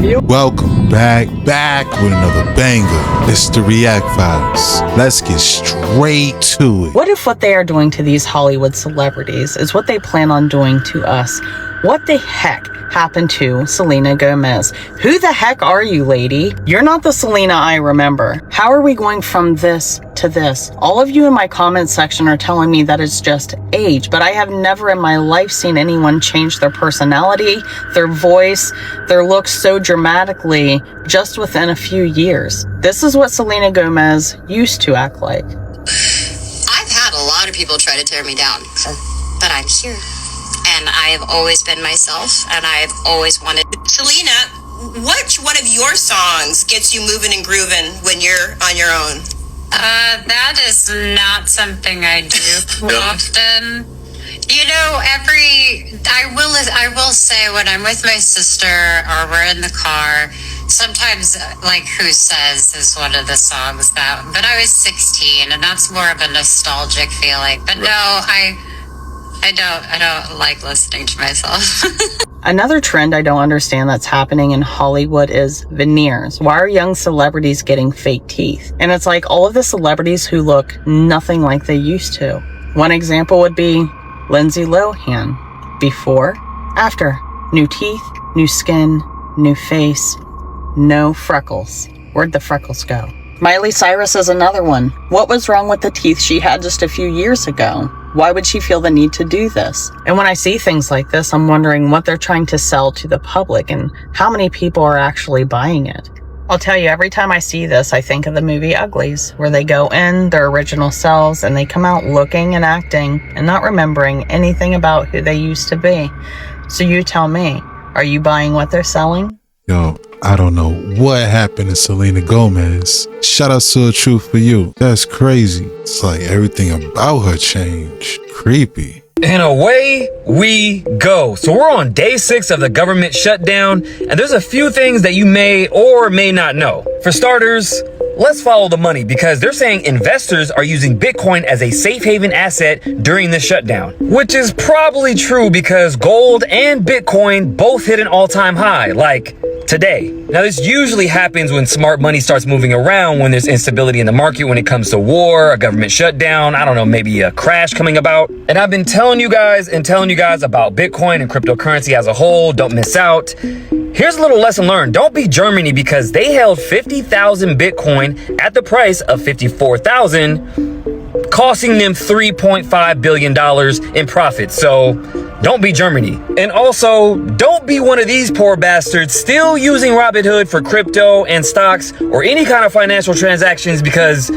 Welcome back with another banger. It's the React Files. Let's get straight to it. What if what they are doing to these Hollywood celebrities is what they plan on doing to us? What the heck happened to Selena Gomez? Who the heck are you, lady? You're not the Selena I remember. How are we going from this to this? All of you in my comment section are telling me that it's just age, but I have never in my life seen anyone change their personality, their voice, their looks so dramatically just within a few years. This is what Selena Gomez used to act like. I've had a lot of people try to tear me down, but I'm here. And I have always been myself, and I've always wanted. Selena, which one of your songs gets you moving and grooving when you're on your own? That is not something I do often. You know, I will say when I'm with my sister or we're in the car, sometimes like Who Says is one of the songs but I was 16 and that's more of a nostalgic feeling. But no, I don't like listening to myself. Another trend I don't understand that's happening in Hollywood is veneers. Why are young celebrities getting fake teeth? And it's like all of the celebrities who look nothing like they used to. One example would be Lindsay Lohan. Before, after. New teeth, new skin, new face, no freckles. Where'd the freckles go? Miley Cyrus is another one. What was wrong with the teeth she had just a few years ago? Why would she feel the need to do this? And when I see things like this, I'm wondering what they're trying to sell to the public and how many people are actually buying it. I'll tell you, every time I see this, I think of the movie Uglies, where they go in their original selves and they come out looking and acting and not remembering anything about who they used to be. So you tell me, are you buying what they're selling? Yo, I don't know what happened to Selena Gomez. Shout out to A Truth For You. That's crazy. It's like everything about her changed. Creepy. And away we go. So we're on day 6 of the government shutdown, and there's a few things that you may or may not know. For starters, let's follow the money because they're saying investors are using Bitcoin as a safe haven asset during the shutdown, which is probably true because gold and Bitcoin both hit an all-time high, like today. Now, this usually happens when smart money starts moving around, when there's instability in the market, when it comes to war, a government shutdown, I don't know, maybe a crash coming about. And I've been telling you guys about Bitcoin and cryptocurrency as a whole. Don't miss out. Here's a little lesson learned. Don't be Germany because they held 50,000 Bitcoin at the price of 54,000, costing them $3.5 billion in profit. So don't be Germany. And also, don't be one of these poor bastards still using Robinhood for crypto and stocks or any kind of financial transactions because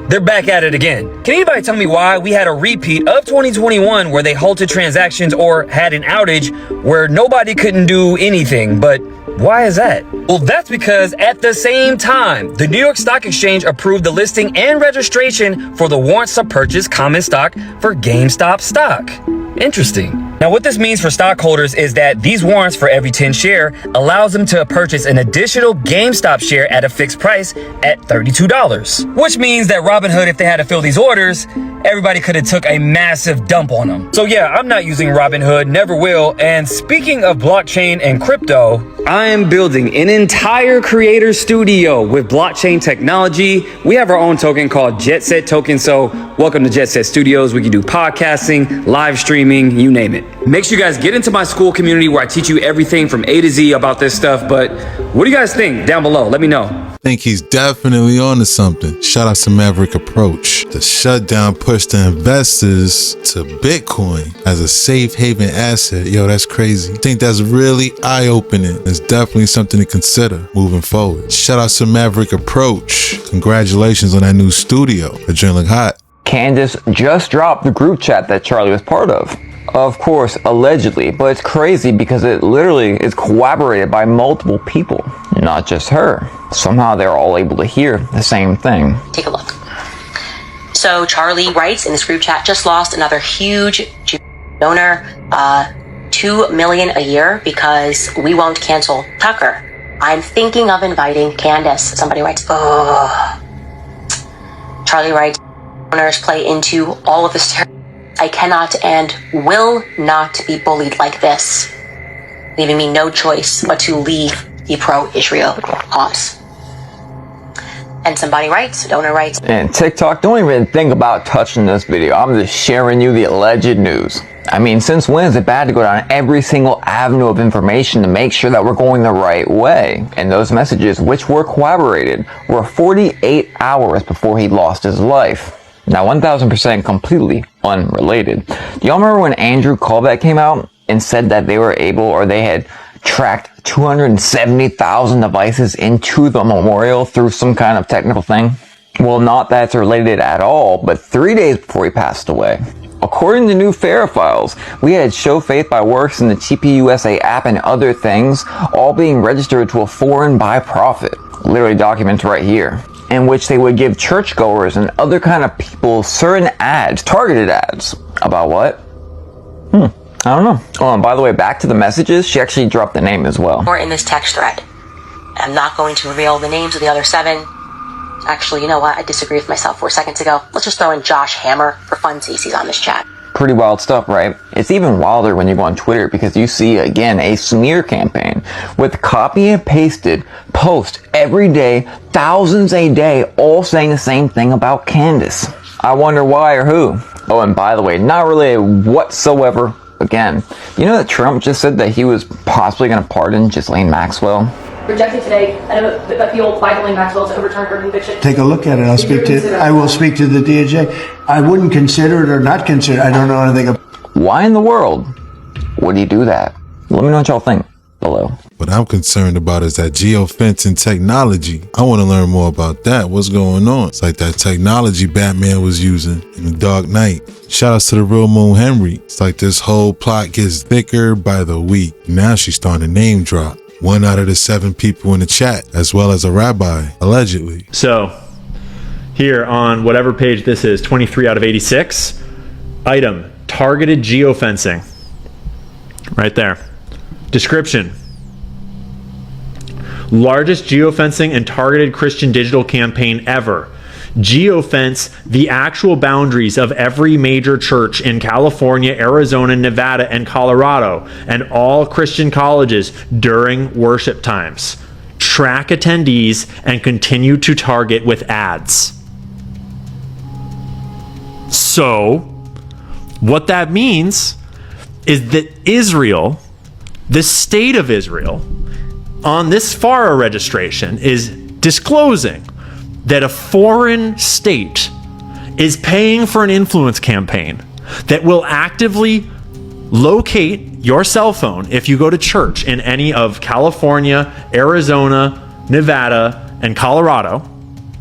they're back at it again. Can anybody tell me why we had a repeat of 2021 where they halted transactions or had an outage where nobody couldn't do anything? But why is that? Well, that's because at the same time, the New York Stock Exchange approved the listing and registration for the warrants to purchase common stock for GameStop stock. Interesting. Now, what this means for stockholders is that these warrants for every 10 share allows them to purchase an additional GameStop share at a fixed price at $32, which means that Robinhood, if they had to fill these orders, everybody could have took a massive dump on them. So yeah, I'm not using Robinhood, never will. And speaking of blockchain and crypto, I am building an entire creator studio with blockchain technology. We have our own token called Jet Set Token. So welcome to Jet Set Studios. We can do podcasting, live streaming, you name it. Make sure you guys get into my school community where I teach you everything from A to Z about this stuff. But what do you guys think down below? Let me know. I think he's definitely on to something. Shout out to Maverick Approach. The shutdown pushed the investors to Bitcoin as a safe haven asset. Yo, that's crazy. I think that's really eye-opening. It's definitely something to consider moving forward. Shout out to Maverick Approach. Congratulations on that new studio. Adrenaline hot. Candace just dropped the group chat that Charlie was part of. Of course, allegedly, but it's crazy because it literally is corroborated by multiple people, not just her. Somehow they're all able to hear the same thing. Take a look. So Charlie writes in this group chat, just lost another huge donor, $2 million a year because we won't cancel Tucker. I'm thinking of inviting Candace. Somebody writes, oh. Charlie writes, donors play into all of this. I cannot and will not be bullied like this, leaving me no choice but to leave the pro-Israel cause. And somebody writes, donor writes, and TikTok, don't even think about touching this video. I'm just sharing you the alleged news. I mean, since when is it bad to go down every single avenue of information to make sure that we're going the right way? And those messages, which were corroborated, were 48 hours before he lost his life. Now, 1000% completely unrelated. Do y'all remember when Andrew Colbeck came out and said that they were able, or they had tracked 270,000 devices into the memorial through some kind of technical thing? Well, not that it's related at all, but 3 days before he passed away. According to new FARA files, we had Show Faith by Works and the TPUSA app and other things all being registered to a foreign by profit, literally documented right here, in which they would give churchgoers and other kind of people certain ads, targeted ads. About what? I don't know. Oh, and by the way, back to the messages, she actually dropped the name as well. Or in this text thread. I'm not going to reveal the names of the other 7. Actually, you know what? I disagree with myself 4 seconds ago. Let's just throw in Josh Hammer for funsies. He's on this chat. Pretty wild stuff, right? It's even wilder when you go on Twitter because you see, again, a smear campaign with copy and pasted posts every day, thousands a day, all saying the same thing about Candace. I wonder why or who. Oh, and by the way, not related whatsoever. Again, you know that Trump just said that he was possibly going to pardon Ghislaine Maxwell? Rejected today, an appeal by Ghislaine Maxwell to overturn her conviction. Take a look at it. I will speak to the DOJ. I wouldn't consider it or not consider it. I don't know anything about it. Why in the world would he do that? Let me know what y'all think below. What I'm concerned about is that geofencing technology. I want to learn more about that. What's going on? It's like that technology Batman was using in The Dark Knight. Shout outs to the Real Moon Henry. It's like this whole plot gets thicker by the week. Now she's starting to name drop 1 out of the 7 people in the chat, as well as a rabbi, allegedly. So here on whatever page this is, 23 out of 86, item, targeted geofencing. Right there. Description. Largest geofencing and targeted Christian digital campaign ever. Geofence the actual boundaries of every major church in California, Arizona, Nevada, and Colorado, and all Christian colleges during worship times. Track attendees and continue to target with ads. So, what that means is that Israel, the state of Israel, on this FARA registration is disclosing that a foreign state is paying for an influence campaign that will actively locate your cell phone if you go to church in any of California, Arizona, Nevada, and Colorado.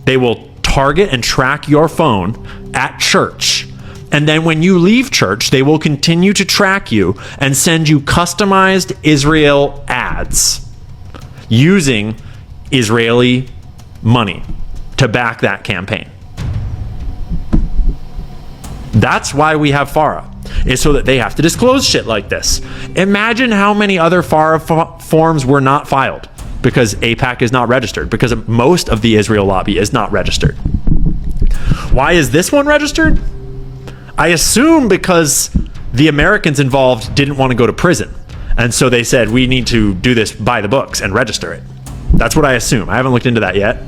They will target and track your phone at church. And then when you leave church, they will continue to track you and send you customized Israel ads using Israeli money to back that campaign. That's why we have FARA, is so that they have to disclose shit like this. Imagine how many other FARA forms were not filed because AIPAC is not registered, because most of the Israel lobby is not registered. Why is this one registered? I assume because the Americans involved didn't want to go to prison. And so they said, we need to do this by the books and register it. That's what I assume. I haven't looked into that yet.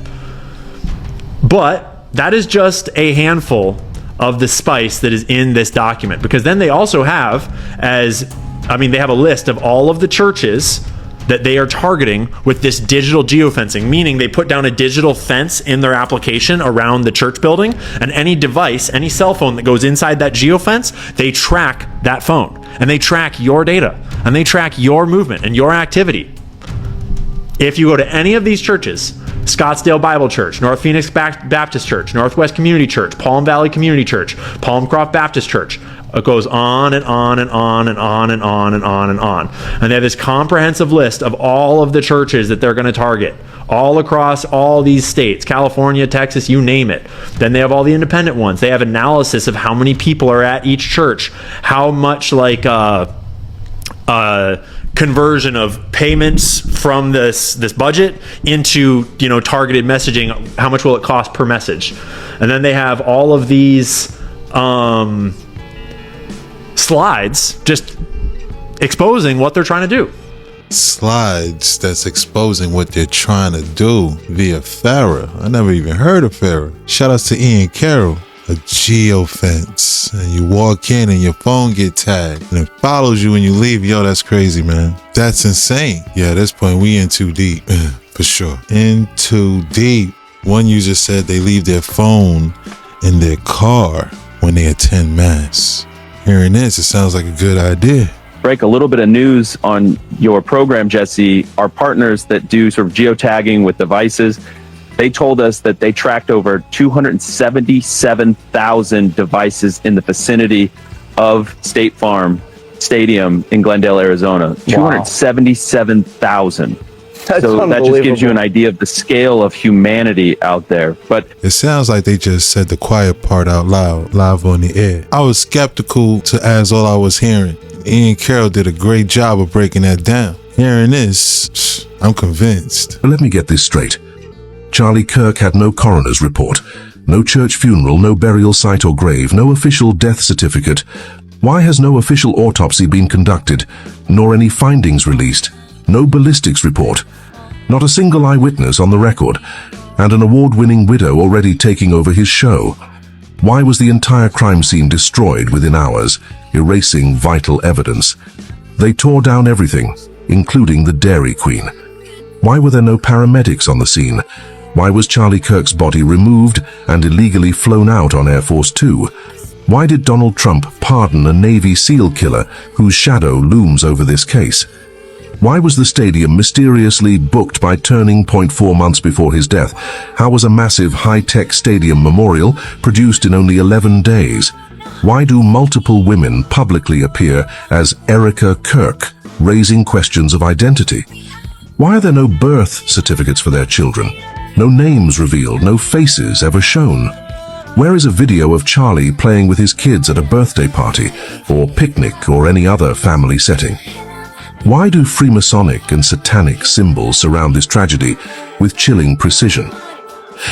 But that is just a handful of the spice that is in this document. Because then they also have, they have a list of all of the churches that they are targeting with this digital geofencing, meaning they put down a digital fence in their application around the church building, and any device, any cell phone that goes inside that geofence, they track that phone, and they track your data, and they track your movement and your activity. If you go to any of these churches, Scottsdale Bible Church, North Phoenix Baptist Church, Northwest Community Church, Palm Valley Community Church, Palmcroft Baptist Church, it goes on and on and on and on and on and on and on. And they have this comprehensive list of all of the churches that they're going to target all across all these states, California, Texas, you name it. Then they have all the independent ones. They have analysis of how many people are at each church, how much conversion of payments from this budget into targeted messaging. How much will it cost per message? And then they have all of these slides just exposing what they're trying to do. slides that's exposing what they're trying to do via Farah. I never even heard of Farah. Shout outs to Ian Carroll. A geofence, and you walk in and your phone get tagged and it follows you when you leave. Yo, that's crazy, man. That's insane. Yeah, at this point we in too deep. For sure. In too deep. One user said they leave their phone in their car when they attend mass. Hearing this, it sounds like a good idea. Break a little bit of news on your program, Jesse. Our partners that do sort of geotagging with devices, they told us that they tracked over 277,000 devices in the vicinity of State Farm Stadium in Glendale, Arizona. Wow. 277,000. So that just gives you an idea of the scale of humanity out there. But it sounds like they just said the quiet part out loud, live on the air. I was skeptical as all I was hearing. Ian Carroll did a great job of breaking that down. Hearing this, I'm convinced. Let me get this straight. Charlie Kirk had no coroner's report, no church funeral, no burial site or grave, no official death certificate. Why has no official autopsy been conducted, nor any findings released? No ballistics report, not a single eyewitness on the record, and an award-winning widow already taking over his show. Why was the entire crime scene destroyed within hours, erasing vital evidence? They tore down everything, including the Dairy Queen. Why were there no paramedics on the scene? Why was Charlie Kirk's body removed and illegally flown out on Air Force 2? Why did Donald Trump pardon a Navy SEAL killer whose shadow looms over this case? Why was the stadium mysteriously booked by Turning Point 4 months before his death? How was a massive high-tech stadium memorial produced in only 11 days? Why do multiple women publicly appear as Erica Kirk, raising questions of identity? Why are there no birth certificates for their children? No names revealed, no faces ever shown. Where is a video of Charlie playing with his kids at a birthday party, or picnic, or any other family setting? Why do Freemasonic and satanic symbols surround this tragedy with chilling precision?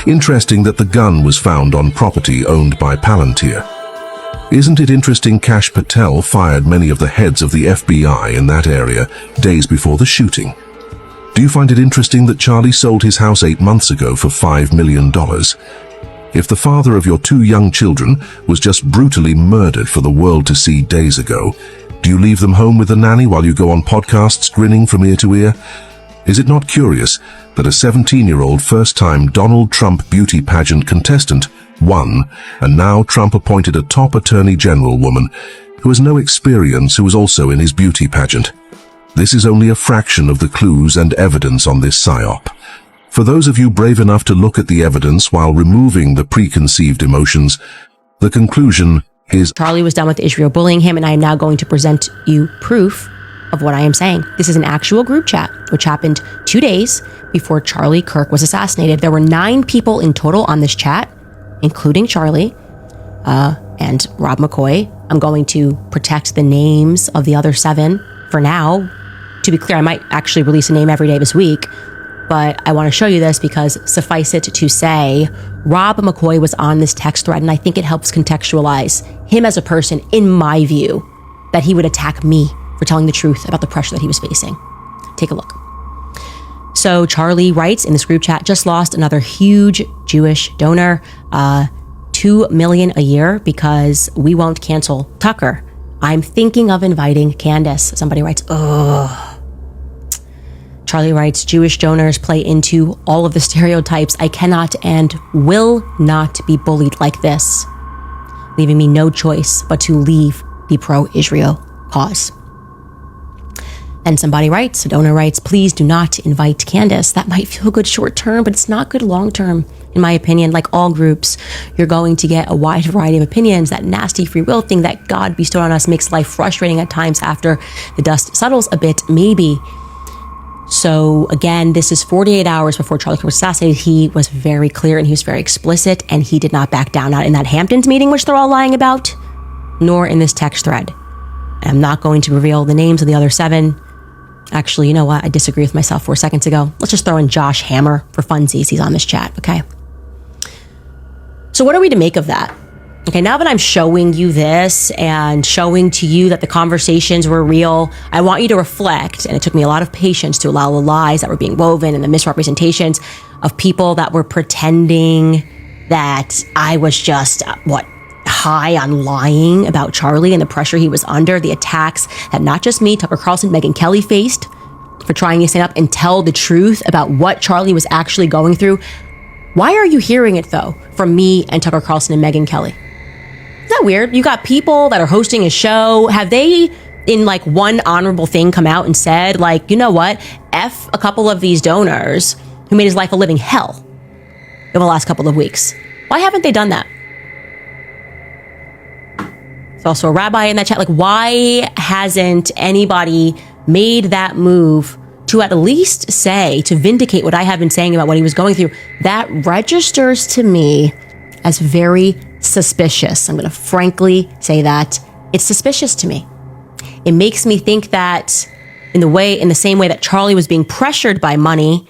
Interesting that the gun was found on property owned by Palantir. Isn't it interesting Kash Patel fired many of the heads of the FBI in that area days before the shooting? Do you find it interesting that Charlie sold his house 8 months ago for $5 million? If the father of your 2 young children was just brutally murdered for the world to see days ago, do you leave them home with the nanny while you go on podcasts grinning from ear to ear? Is it not curious that a 17-year-old first-time Donald Trump beauty pageant contestant won, and now Trump appointed a top attorney general woman who has no experience who is also in his beauty pageant? This is only a fraction of the clues and evidence on this psyop. For those of you brave enough to look at the evidence while removing the preconceived emotions, the conclusion is Charlie was done with Israel bullying him, and I am now going to present you proof of what I am saying. This is an actual group chat, which happened 2 days before Charlie Kirk was assassinated. There were 9 people in total on this chat, including Charlie and Rob McCoy. I'm going to protect the names of the other 7 for now. To be clear, I might actually release a name every day this week, but I want to show you this because suffice it to say, Rob McCoy was on this text thread, and I think it helps contextualize him as a person, in my view, that he would attack me for telling the truth about the pressure that he was facing. Take a look. So Charlie writes in this group chat, just lost another huge Jewish donor, $2 million a year because we won't cancel Tucker. I'm thinking of inviting Candace. Somebody writes, ugh. Charlie writes, Jewish donors play into all of the stereotypes. I cannot and will not be bullied like this, leaving me no choice but to leave the pro-Israel cause. And somebody writes, a donor writes, please do not invite Candace. That might feel good short term, but it's not good long term. In my opinion, like all groups, you're going to get a wide variety of opinions. That nasty free will thing that God bestowed on us makes life frustrating at times after the dust settles a bit, maybe. So again, this is 48 hours before Charlie Kirk was assassinated. He was very clear and he was very explicit, and he did not back down, not in that Hamptons meeting, which they're all lying about, nor in this text thread. I'm not going to reveal the names of the other 7. Actually, you know what? I disagree with myself 4 seconds ago. Let's just throw in Josh Hammer for funsies. He's on this chat, okay? So what are we to make of that? Okay, now that I'm showing you this and showing to you that the conversations were real, I want you to reflect, and it took me a lot of patience to allow the lies that were being woven and the misrepresentations of people that were pretending that I was just, high on lying about Charlie and the pressure he was under, the attacks that not just me, Tucker Carlson, Megyn Kelly faced for trying to stand up and tell the truth about what Charlie was actually going through. Why are you hearing it, though, from me and Tucker Carlson and Megyn Kelly? Isn't that weird? You got people that are hosting a show. Have they, in like one honorable thing, come out and said, like, you know what? F a couple of these donors who made his life a living hell in the last couple of weeks. Why haven't they done that? There's also a rabbi in that chat. Like, why hasn't anybody made that move to at least say, to vindicate what I have been saying about what he was going through? That registers to me as very suspicious. I'm going to frankly say that. It's suspicious to me. It makes me think that in the same way that Charlie was being pressured by money,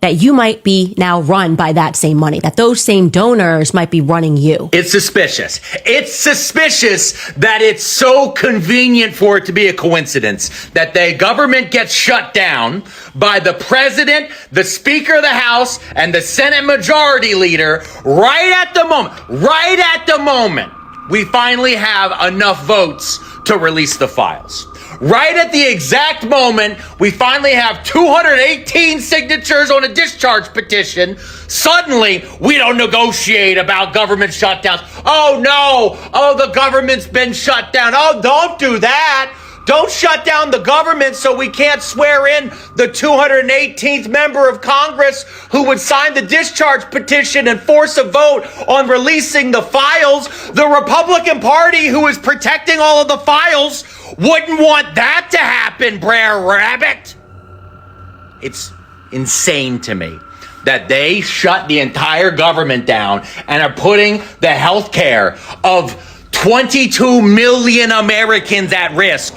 that you might be now run by that same money, that those same donors might be running you. It's suspicious. It's suspicious that it's so convenient for it to be a coincidence that the government gets shut down by the president, the Speaker of the House, and the Senate Majority Leader right at the moment we finally have enough votes to release the files. Right at the exact moment we finally have 218 signatures on a discharge petition, suddenly we don't negotiate about government shutdowns. Oh no, the government's been shut down. Oh, don't do that. Don't shut down the government so we can't swear in the 218th member of Congress who would sign the discharge petition and force a vote on releasing the files. The Republican Party, who is protecting all of the files, wouldn't want that to happen, Brer Rabbit. It's insane to me that they shut the entire government down and are putting the health care of 22 million Americans at risk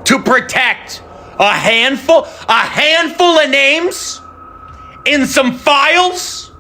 to protect a handful of names in some files.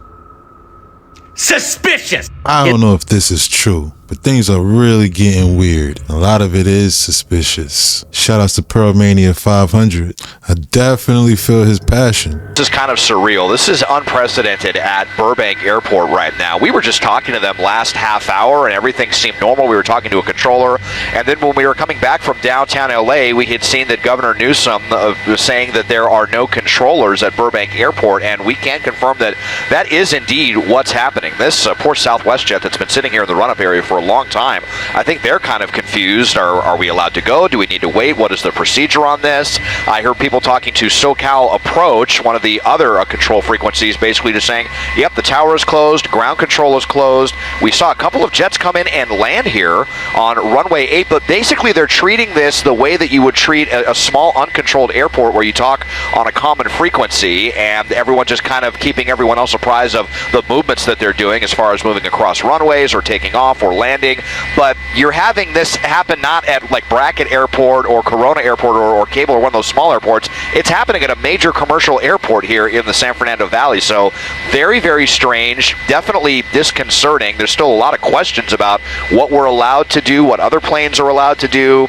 Suspicious. I don't know if this is true, but things are really getting weird. A lot of it is suspicious. Shout outs to Pearlmania 500. I definitely feel his passion. This is kind of surreal. This is unprecedented at Burbank Airport right now. We were just talking to them last half hour and everything seemed normal. We were talking to a controller, and then when we were coming back from downtown LA, we had seen that Governor Newsom was saying that there are no controllers at Burbank Airport, and we can confirm that that is indeed what's happening. This poor Southwest jet that's been sitting here in the run-up area for a long time, I think they're kind of confused. Are we allowed to go? Do we need to wait? What is the procedure on this? I heard people talking to SoCal Approach, one of the other control frequencies, basically just saying, yep, the tower is closed, ground control is closed. We saw a couple of jets come in and land here on runway 8, but basically they're treating this the way that you would treat a small uncontrolled airport where you talk on a common frequency, and everyone just kind of keeping everyone else apprised of the movements that they're doing as far as moving across runways or taking off or landing. But you're having this happen not at like Brackett Airport or Corona Airport or Cable or one of those small airports. It's happening at a major commercial airport here in the San Fernando Valley. So very, very strange, definitely disconcerting. There's still a lot of questions about what we're allowed to do, what other planes are allowed to do.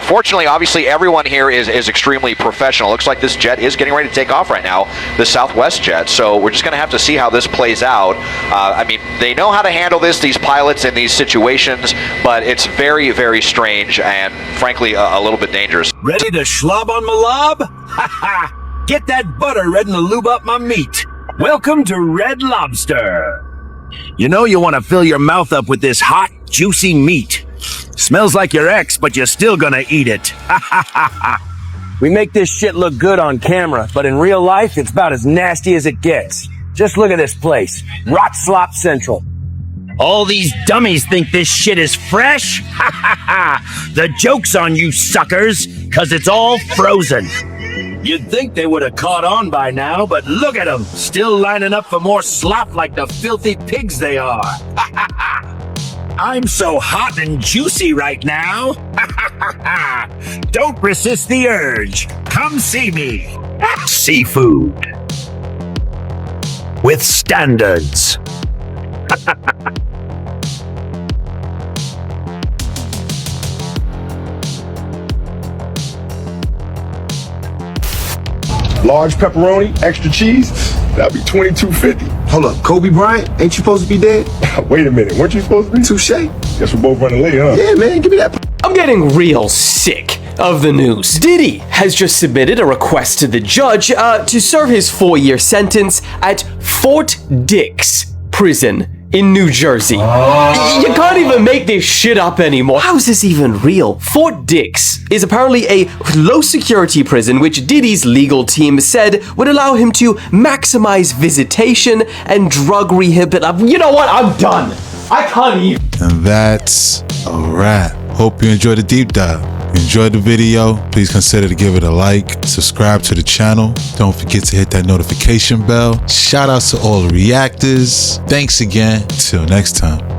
Fortunately, obviously, everyone here is extremely professional. Looks like this jet is getting ready to take off right now, the Southwest jet. So we're just going to have to see how this plays out. They know how to handle these pilots in these situations, but it's very, very strange and, frankly, a little bit dangerous. Ready to schlob on my lob? Ha ha! Get that butter ready to lube up my meat. Welcome to Red Lobster. You know you want to fill your mouth up with this hot, juicy meat. Smells like your ex, but you're still gonna eat it. We make this shit look good on camera, but in real life, it's about as nasty as it gets. Just look at this place. Rot Slop Central. All these dummies think this shit is fresh? The joke's on you suckers, cause it's all frozen. You'd think they would have caught on by now, but look at them, still lining up for more slop like the filthy pigs they are. I'm so hot and juicy right now. Don't resist the urge. Come see me. Seafood. With standards. Large pepperoni, extra cheese, that'll be $22.50. Hold up, Kobe Bryant, ain't you supposed to be dead? Wait a minute, weren't you supposed to be? Touche. Guess we're both running late, huh? Yeah, man, give me that. I'm getting real sick of the news. Diddy has just submitted a request to the judge to serve his 4-year sentence at Fort Dix Prison in New Jersey. You can't even make this shit up anymore. How is this even real? Fort Dix is apparently a low-security prison which Diddy's legal team said would allow him to maximize visitation and drug rehabilitation. You know what? I'm done. I can't even. And that's a wrap. Hope you enjoyed the deep dive. If you enjoyed the video, please consider to give it a like, subscribe to the channel. Don't forget to hit that notification bell. Shout outs to all the reactors. Thanks again. Till next time.